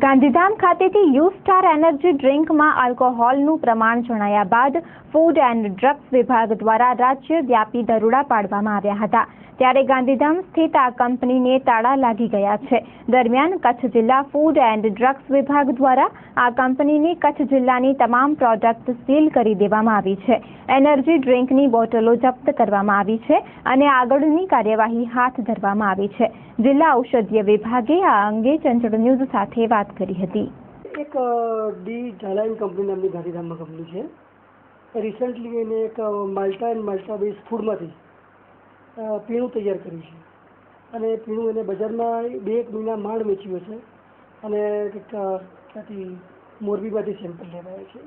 ગાંધીધામ ખાતેથી you star energy ડ્રિંકમાં આલ્કોહોલનું પ્રમાણ જણાયા બાદ ફૂડ એન્ડ ડ્રગ્સ વિભાગ દ્વારા રાજ્યવ્યાપી દરોડા પાડવામાં આવ્યા હતા. ત્યારે ગાંધીધામ સ્થિત આ કંપનીને તાળા લાગી ગયા છે. દરમિયાન કચ્છ જિલ્લા ફૂડ એન્ડ ડ્રગ્સ વિભાગ દ્વારા આ કંપનીની કચ્છ જિલ્લાની તમામ પ્રોડક્ટ સીલ કરી દેવામાં આવી છે. એનર્જી ડ્રિંકની બોટલો જપ્ત કરવામાં આવી છે અને આગળની કાર્યવાહી હાથ ધરવામાં આવી છે. જિલ્લા ઔષધીય વિભાગે આ અંગે ચંચળ ન્યૂઝ સાથે વાત કરી હતી. એક ડી ઝાલાઇન કંપની નામની ગાંધીધામમાં કંપની છે. રિસન્ટલી એને એક માલ્ટા એન્ડ માલ્ટા બેઝ ફૂડમાંથી પીણું તૈયાર કર્યું છે અને પીણું એને બજારમાં 2-1 મહિના માંડ વેચ્યું છે અને ત્યાંથી મોરબીમાંથી સેમ્પલ લેવાયા છે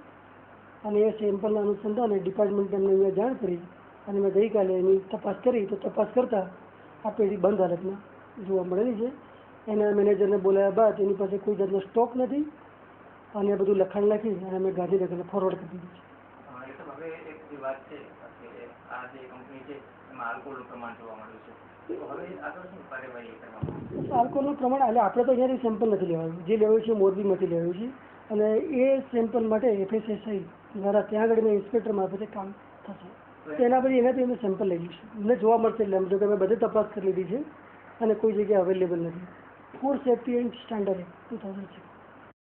અને એ સેમ્પલના અનુસંધાને ડિપાર્ટમેન્ટે અમને અહીંયા જાણ કરી અને મેં ગઈકાલે એની તપાસ કરી તો તપાસ કરતાં આ પેઢી બંધ હાલતમાં જોવા મળેલી છે. એના મેનેજરને બોલાવ્યા બાદ એની પાસે કોઈ જાતનો સ્ટોક નથી અને આ બધું લખાણ લખી અને અમે ગાંધીનગરને ફોરવર્ડ કરી દીધું છે. હવે એક જે વાત છે કે આ જે કંપની છે એમાં આલ્કોહોલનું પ્રમાણ જોવા મળ્યું છે, તો હવે આગળ શું કાર્યવાહી કરવામાં? આલ્કોહોલનું પ્રમાણ એટલે આપણે તો અહીંયાથી સેમ્પલ નથી લેવાયું, જે લેવાયું છે મોરબીમાંથી લેવાયું છે અને એ સેમ્પલ માટે FSSAI દ્વારા ત્યાં આગળ ઇન્સ્પેક્ટર મારફતે કામ થશે. તેના પછી એનાથી અમે સેમ્પલ લઈ લઈશું. અમને જોવા મળશે એટલે જો કે અમે બધે તપાસ કરી લીધી છે અને કોઈ જગ્યાએ અવેલેબલ નથી. Food safety and standard 2006